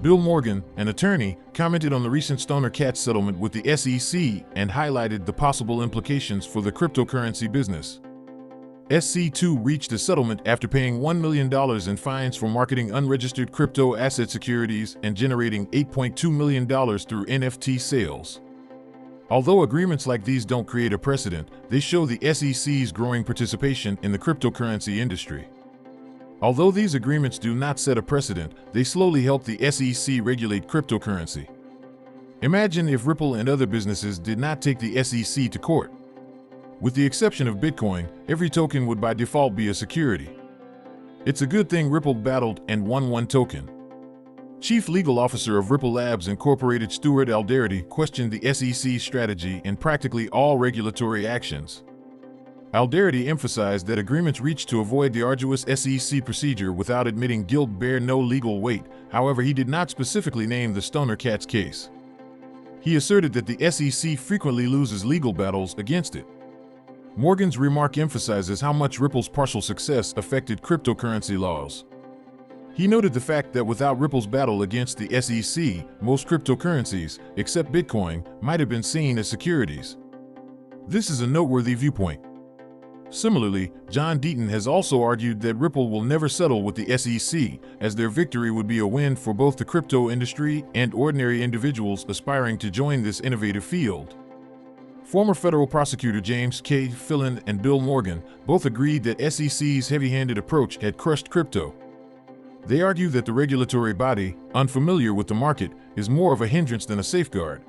Bill Morgan, an attorney, commented on the recent Stoner Cats settlement with the SEC and highlighted the possible implications for the cryptocurrency business. SC2 reached a settlement after paying $1 million in fines for marketing unregistered crypto asset securities and generating $8.2 million through NFT sales. Although agreements like these don't create a precedent, they show the SEC's growing participation in the cryptocurrency industry. Although these agreements do not set a precedent, they slowly help the SEC regulate cryptocurrency. Imagine if Ripple and other businesses did not take the SEC to court. With the exception of Bitcoin, every token would by default be a security. It's a good thing Ripple battled and won one token. Chief Legal Officer of Ripple Labs Incorporated Stuart Alderety questioned the SEC's strategy in practically all regulatory actions. Alderety emphasized that agreements reached to avoid the arduous SEC procedure without admitting guilt bear no legal weight. However, he did not specifically name the Stoner Cats case. He asserted that the SEC frequently loses legal battles against it. Morgan's remark emphasizes how much Ripple's partial success affected cryptocurrency laws. He noted the fact that without Ripple's battle against the SEC, most cryptocurrencies, except Bitcoin, might have been seen as securities. This is a noteworthy viewpoint. Similarly, John Deaton has also argued that Ripple will never settle with the SEC, as their victory would be a win for both the crypto industry and ordinary individuals aspiring to join this innovative field. Former federal prosecutor James K. Phelan and Bill Morgan both agreed that SEC's heavy-handed approach had crushed crypto. They argue that the regulatory body, unfamiliar with the market, is more of a hindrance than a safeguard.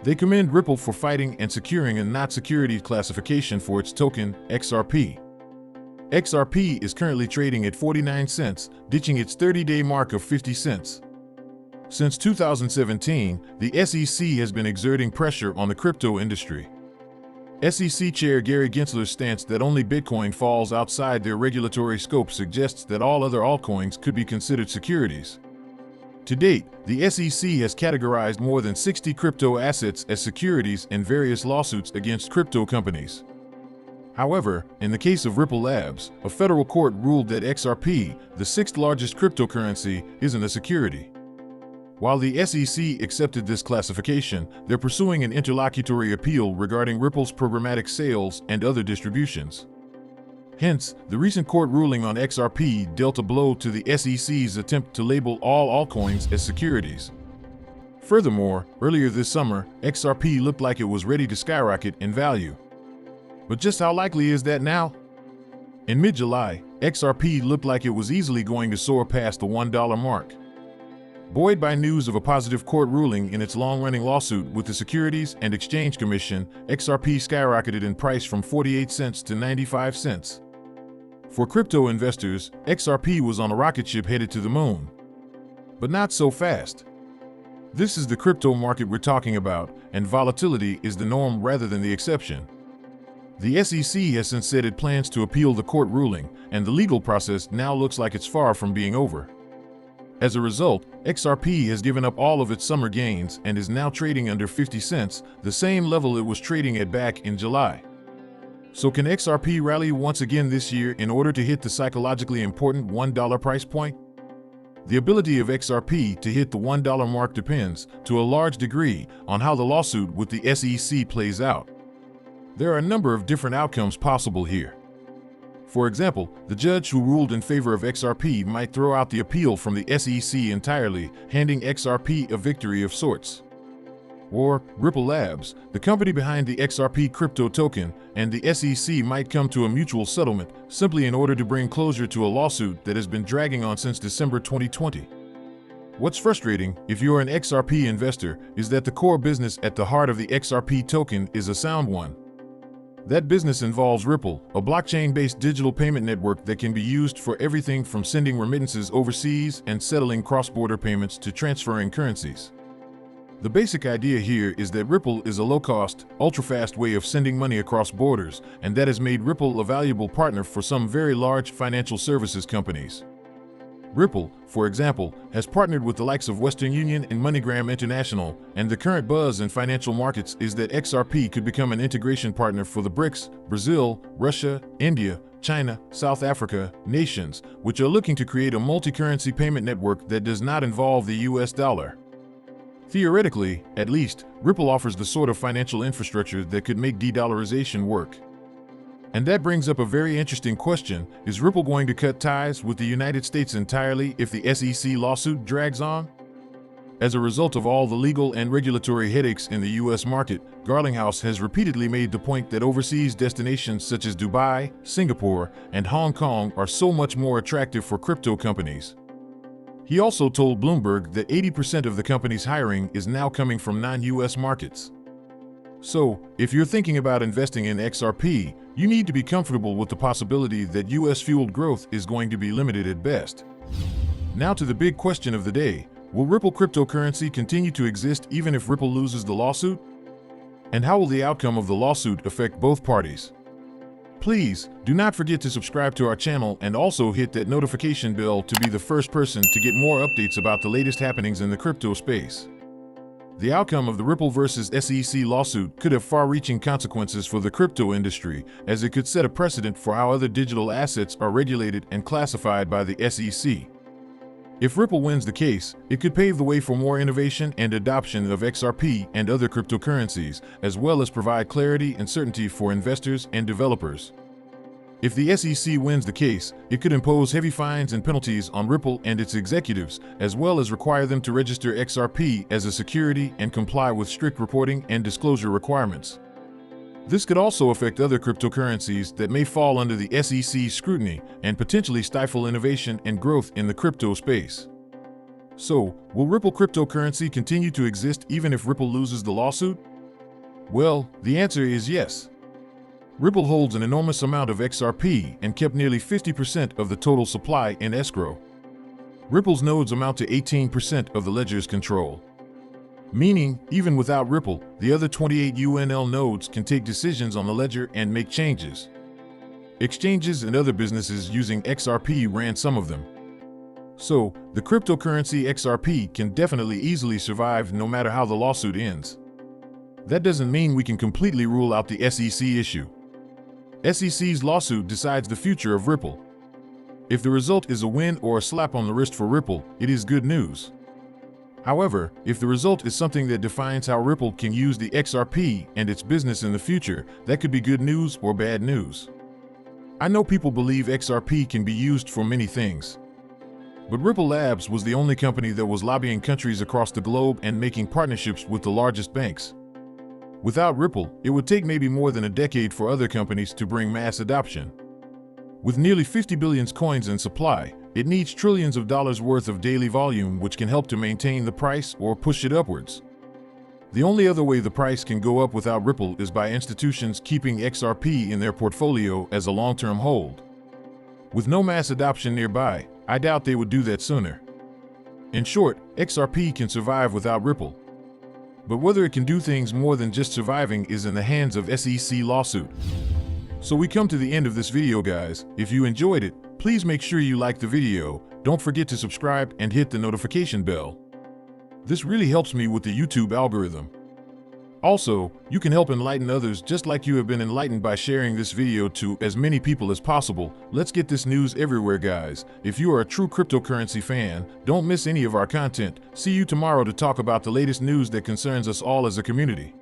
They commend Ripple for fighting and securing a not-security classification for its token, XRP. XRP is currently trading at 49 cents, ditching its 30-day mark of 50 cents. Since 2017, the SEC has been exerting pressure on the crypto industry. SEC Chair Gary Gensler's stance that only Bitcoin falls outside their regulatory scope suggests that all other altcoins could be considered securities. To date, the SEC has categorized more than 60 crypto assets as securities in various lawsuits against crypto companies. However, in the case of Ripple Labs, a federal court ruled that XRP, the sixth largest cryptocurrency, isn't a security. While the SEC accepted this classification, they're pursuing an interlocutory appeal regarding Ripple's programmatic sales and other distributions. Hence, the recent court ruling on XRP dealt a blow to the SEC's attempt to label all altcoins as securities. Furthermore, earlier this summer, XRP looked like it was ready to skyrocket in value. But just how likely is that now? In mid-July, XRP looked like it was easily going to soar past the $1 mark. Buoyed by news of a positive court ruling in its long-running lawsuit with the Securities and Exchange Commission, XRP skyrocketed in price from 48 cents to 95 cents. For crypto investors, XRP was on a rocket ship headed to the moon. But not so fast. This is the crypto market we're talking about, and volatility is the norm rather than the exception. The SEC has since said it plans to appeal the court ruling, and the legal process now looks like it's far from being over. As a result, XRP has given up all of its summer gains and is now trading under 50 cents, the same level it was trading at back in July. So can XRP rally once again this year in order to hit the psychologically important $1 price point? The ability of XRP to hit the $1 mark depends, to a large degree, on how the lawsuit with the SEC plays out. There are a number of different outcomes possible here. For example, the judge who ruled in favor of XRP might throw out the appeal from the SEC entirely, handing XRP a victory of sorts. Or, Ripple Labs, the company behind the XRP crypto token, and the SEC might come to a mutual settlement simply in order to bring closure to a lawsuit that has been dragging on since December 2020. What's frustrating, if you're an XRP investor, is that the core business at the heart of the XRP token is a sound one. That business involves Ripple, a blockchain-based digital payment network that can be used for everything from sending remittances overseas and settling cross-border payments to transferring currencies. The basic idea here is that Ripple is a low-cost, ultra-fast way of sending money across borders, and that has made Ripple a valuable partner for some very large financial services companies. Ripple, for example, has partnered with the likes of Western Union and MoneyGram International, and the current buzz in financial markets is that XRP could become an integration partner for the BRICS, Brazil, Russia, India, China, South Africa, nations, which are looking to create a multi-currency payment network that does not involve the US dollar. Theoretically, at least, Ripple offers the sort of financial infrastructure that could make de-dollarization work. And that brings up a very interesting question: is Ripple going to cut ties with the United States entirely if the SEC lawsuit drags on? As a result of all the legal and regulatory headaches in the US market, Garlinghouse has repeatedly made the point that overseas destinations such as Dubai, Singapore, and Hong Kong are so much more attractive for crypto companies. He also told Bloomberg that 80% of the company's hiring is now coming from non-US markets. So, if you're thinking about investing in XRP, you need to be comfortable with the possibility that US-fueled growth is going to be limited at best. Now to the big question of the day: will Ripple cryptocurrency continue to exist even if Ripple loses the lawsuit? And how will the outcome of the lawsuit affect both parties? Please, do not forget to subscribe to our channel and also hit that notification bell to be the first person to get more updates about the latest happenings in the crypto space. The outcome of the Ripple versus SEC lawsuit could have far-reaching consequences for the crypto industry, as it could set a precedent for how other digital assets are regulated and classified by the SEC. If Ripple wins the case, it could pave the way for more innovation and adoption of XRP and other cryptocurrencies, as well as provide clarity and certainty for investors and developers. If the SEC wins the case, it could impose heavy fines and penalties on Ripple and its executives, as well as require them to register XRP as a security and comply with strict reporting and disclosure requirements. This could also affect other cryptocurrencies that may fall under the SEC's scrutiny and potentially stifle innovation and growth in the crypto space. So, will Ripple cryptocurrency continue to exist even if Ripple loses the lawsuit? Well, the answer is yes. Ripple holds an enormous amount of XRP and kept nearly 50% of the total supply in escrow. Ripple's nodes amount to 18% of the ledger's control. Meaning, even without Ripple, the other 28 UNL nodes can take decisions on the ledger and make changes. Exchanges and other businesses using XRP ran some of them. So, the cryptocurrency XRP can definitely easily survive no matter how the lawsuit ends. That doesn't mean we can completely rule out the SEC issue. SEC's lawsuit decides the future of Ripple. If the result is a win or a slap on the wrist for Ripple, it is good news. However, if the result is something that defines how Ripple can use the XRP and its business in the future, that could be good news or bad news. I know people believe XRP can be used for many things. But Ripple Labs was the only company that was lobbying countries across the globe and making partnerships with the largest banks. Without Ripple, it would take maybe more than a decade for other companies to bring mass adoption. With nearly 50 billion coins in supply, it needs trillions of dollars worth of daily volume, which can help to maintain the price or push it upwards. The only other way the price can go up without Ripple is by institutions keeping XRP in their portfolio as a long-term hold. With no mass adoption nearby, I doubt they would do that sooner. In short, XRP can survive without Ripple. But whether it can do things more than just surviving is in the hands of SEC lawsuit. So we come to the end of this video, guys. If you enjoyed it, please make sure you like the video, don't forget to subscribe and hit the notification bell. This really helps me with the YouTube algorithm. Also, you can help enlighten others just like you have been enlightened by sharing this video to as many people as possible. Let's get this news everywhere, guys. If you are a true cryptocurrency fan, don't miss any of our content. See you tomorrow to talk about the latest news that concerns us all as a community.